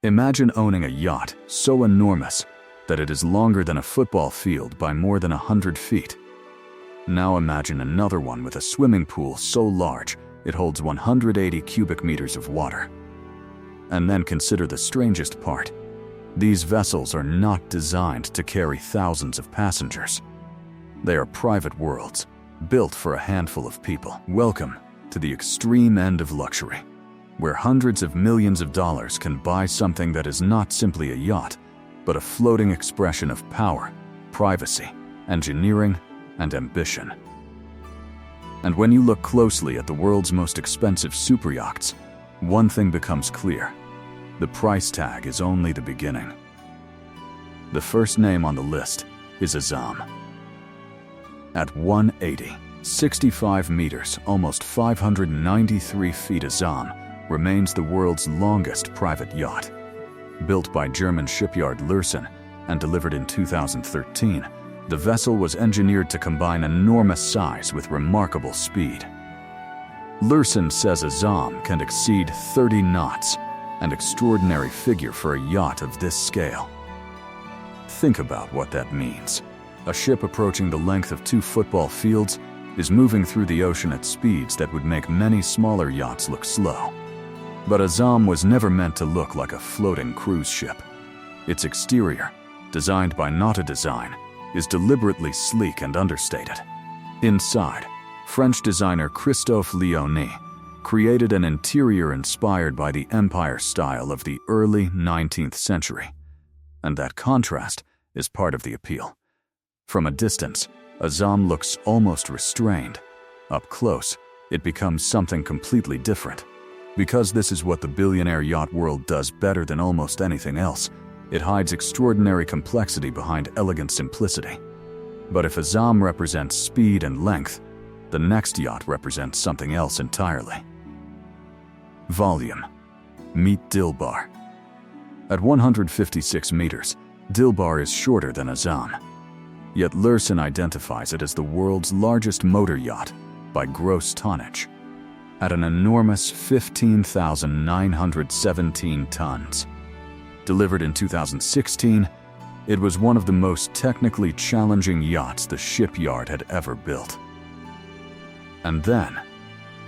Imagine owning a yacht so enormous that it is longer than a football field by more than 100 feet. Now imagine another one with a swimming pool so large it holds 180 cubic meters of water. And then consider the strangest part. These vessels are not designed to carry thousands of passengers. They are private worlds, built for a handful of people. Welcome to the extreme end of luxury, where hundreds of millions of dollars can buy something that is not simply a yacht, but a floating expression of power, privacy, engineering, and ambition. And when you look closely at the world's most expensive superyachts, one thing becomes clear. The price tag is only the beginning. The first name on the list is Azzam. At 180, 65 meters, almost 593 feet, Azzam remains the world's longest private yacht. Built by German shipyard Lürssen and delivered in 2013, the vessel was engineered to combine enormous size with remarkable speed. Lürssen says Azzam can exceed 30 knots, an extraordinary figure for a yacht of this scale. Think about what that means. A ship approaching the length of 2 football fields is moving through the ocean at speeds that would make many smaller yachts look slow. But Azzam was never meant to look like a floating cruise ship. Its exterior, designed by Nauta Design, is deliberately sleek and understated. Inside, French designer Christophe Léonie created an interior inspired by the empire style of the early 19th century. And that contrast is part of the appeal. From a distance, Azzam looks almost restrained. Up close, it becomes something completely different. Because this is what the billionaire yacht world does better than almost anything else, it hides extraordinary complexity behind elegant simplicity. But if Azzam represents speed and length, the next yacht represents something else entirely. Volume. Meet Dilbar. At 156 meters, Dilbar is shorter than Azzam. Yet Lürssen identifies it as the world's largest motor yacht by gross tonnage. At an enormous 15,917 tons. Delivered in 2016, it was one of the most technically challenging yachts the shipyard had ever built. And then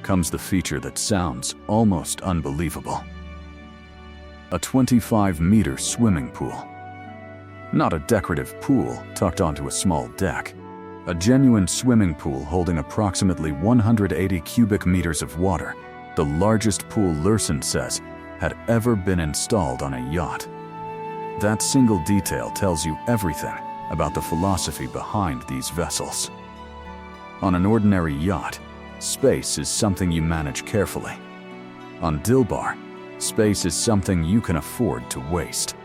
comes the feature that sounds almost unbelievable. A 25-meter swimming pool. Not a decorative pool tucked onto a small deck. A genuine swimming pool holding approximately 180 cubic meters of water, the largest pool Lürssen says had ever been installed on a yacht. That single detail tells you everything about the philosophy behind these vessels. On an ordinary yacht, space is something you manage carefully. On Dilbar, space is something you can afford to waste.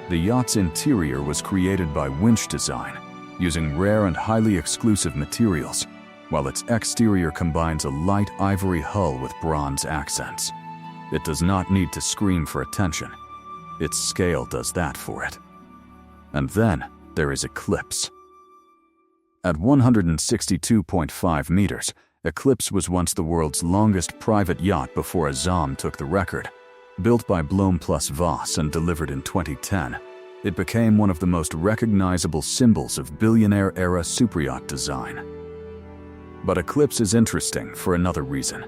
The yacht's interior was created by winch design, using rare and highly exclusive materials, while its exterior combines a light ivory hull with bronze accents. It does not need to scream for attention. Its scale does that for it. And then there is Eclipse. At 162.5 meters, Eclipse was once the world's longest private yacht before Azzam took the record. Built by Blohm plus Voss and delivered in 2010, it became one of the most recognizable symbols of billionaire-era superyacht design. But Eclipse is interesting for another reason.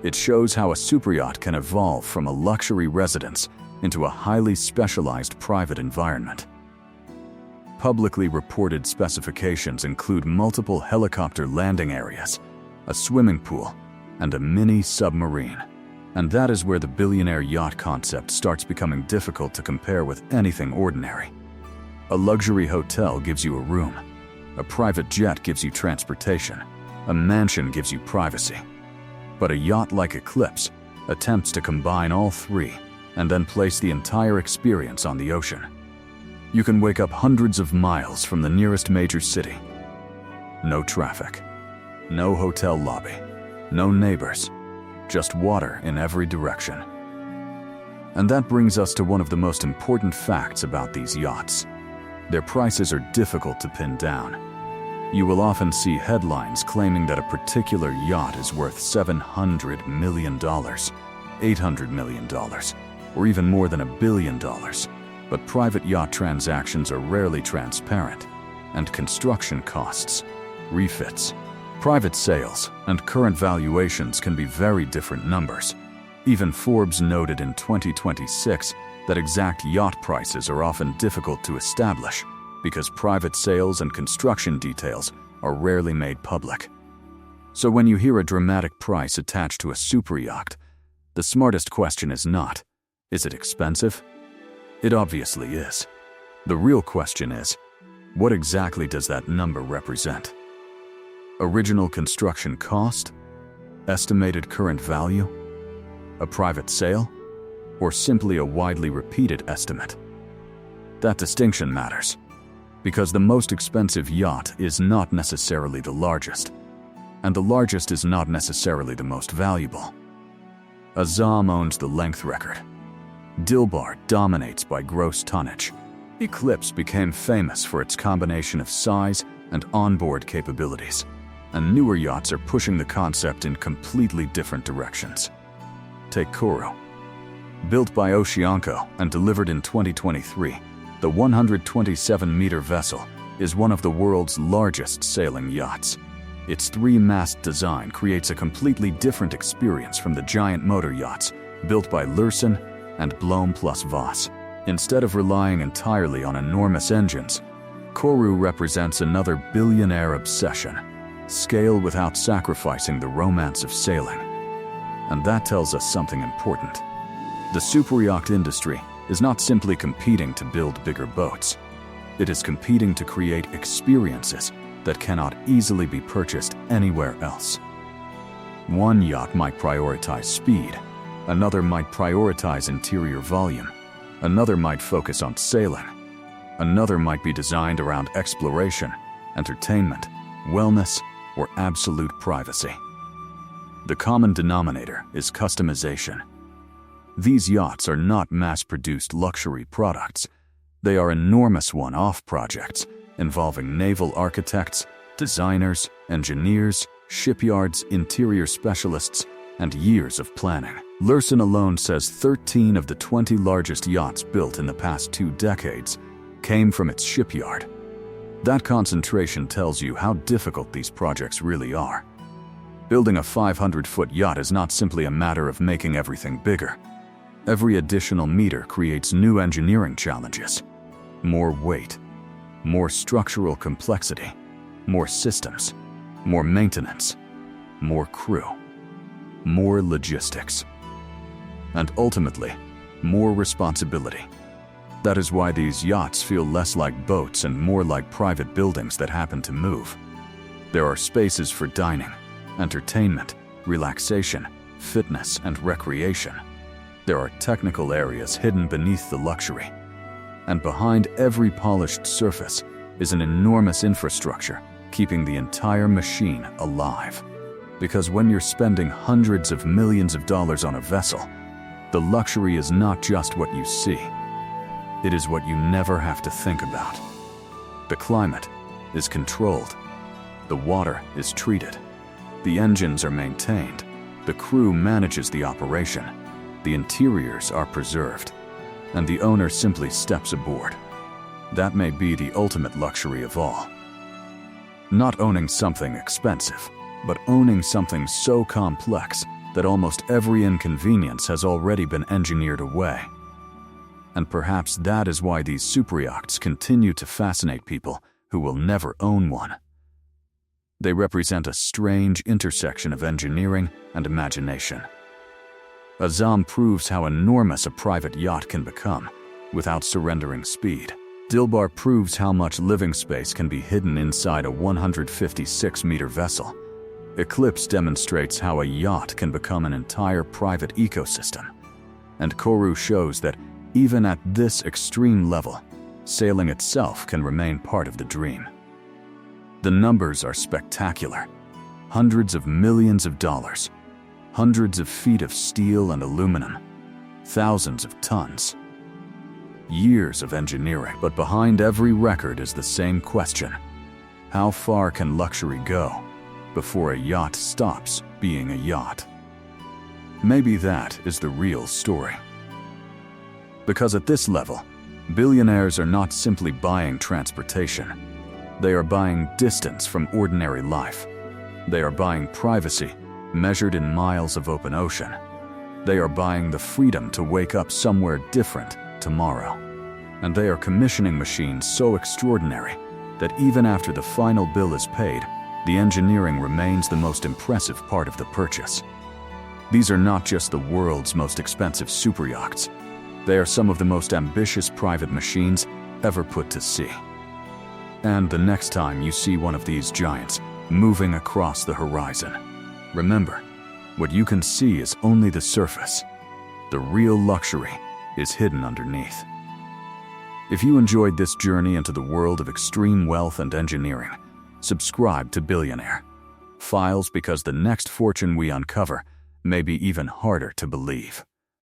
It shows how a superyacht can evolve from a luxury residence into a highly specialized private environment. Publicly reported specifications include multiple helicopter landing areas, a swimming pool, and a mini submarine. And that is where the billionaire yacht concept starts becoming difficult to compare with anything ordinary. A luxury hotel gives you a room. A private jet gives you transportation. A mansion gives you privacy. But a yacht like Eclipse attempts to combine all three and then place the entire experience on the ocean. You can wake up hundreds of miles from the nearest major city. No traffic. No hotel lobby. No neighbors. Just water in every direction. And that brings us to one of the most important facts about these yachts. Their prices are difficult to pin down. You will often see headlines claiming that a particular yacht is worth $700 million, $800 million, or even more than $1 billion. But private yacht transactions are rarely transparent, and construction costs, refits, private sales, and current valuations can be very different numbers. Even Forbes noted in 2026 that exact yacht prices are often difficult to establish because private sales and construction details are rarely made public. So when you hear a dramatic price attached to a superyacht, the smartest question is not, is it expensive? It obviously is. The real question is, what exactly does that number represent? Original construction cost? Estimated current value? A private sale? Or simply a widely repeated estimate? That distinction matters, because the most expensive yacht is not necessarily the largest, and the largest is not necessarily the most valuable. Azzam owns the length record. Dilbar dominates by gross tonnage. Eclipse became famous for its combination of size and onboard capabilities, and newer yachts are pushing the concept in completely different directions. Take Koru. Built by Oceanco and delivered in 2023, the 127-meter vessel is one of the world's largest sailing yachts. Its three-mast design creates a completely different experience from the giant motor yachts built by Lürsen and Blohm plus Voss. Instead of relying entirely on enormous engines, Koru represents another billionaire obsession: scale without sacrificing the romance of sailing. And that tells us something important. The superyacht industry is not simply competing to build bigger boats. It is competing to create experiences that cannot easily be purchased anywhere else. One yacht might prioritize speed, another might prioritize interior volume, another might focus on sailing, another might be designed around exploration, entertainment, wellness, or absolute privacy. The common denominator is customization. These yachts are not mass-produced luxury products. They are enormous one-off projects involving naval architects, designers, engineers, shipyards, interior specialists, and years of planning. Lürsen alone says 13 of the 20 largest yachts built in the past 2 decades came from its shipyard. That concentration tells you how difficult these projects really are. Building a 500-foot yacht is not simply a matter of making everything bigger. Every additional meter creates new engineering challenges. More weight, more structural complexity, more systems, more maintenance, more crew, more logistics, and ultimately, more responsibility. That is why these yachts feel less like boats and more like private buildings that happen to move. There are spaces for dining, entertainment, relaxation, fitness, and recreation. There are technical areas hidden beneath the luxury. And behind every polished surface is an enormous infrastructure keeping the entire machine alive. Because when you're spending hundreds of millions of dollars on a vessel, the luxury is not just what you see. It is what you never have to think about. The climate is controlled. The water is treated. The engines are maintained. The crew manages the operation. The interiors are preserved. And the owner simply steps aboard. That may be the ultimate luxury of all. Not owning something expensive, but owning something so complex that almost every inconvenience has already been engineered away. And perhaps that is why these superyachts continue to fascinate people who will never own one. They represent a strange intersection of engineering and imagination. Azzam proves how enormous a private yacht can become without surrendering speed. Dilbar proves how much living space can be hidden inside a 156-meter vessel. Eclipse demonstrates how a yacht can become an entire private ecosystem. And Koru shows that even at this extreme level, sailing itself can remain part of the dream. The numbers are spectacular. Hundreds of millions of dollars, hundreds of feet of steel and aluminum, thousands of tons. Years of engineering, but behind every record is the same question. How far can luxury go before a yacht stops being a yacht? Maybe that is the real story. Because at this level, billionaires are not simply buying transportation. They are buying distance from ordinary life. They are buying privacy, measured in miles of open ocean. They are buying the freedom to wake up somewhere different tomorrow. And they are commissioning machines so extraordinary that even after the final bill is paid, the engineering remains the most impressive part of the purchase. These are not just the world's most expensive superyachts. They are some of the most ambitious private machines ever put to sea. And the next time you see one of these giants moving across the horizon, remember, what you can see is only the surface. The real luxury is hidden underneath. If you enjoyed this journey into the world of extreme wealth and engineering, subscribe to Billionaire Files, because the next fortune we uncover may be even harder to believe.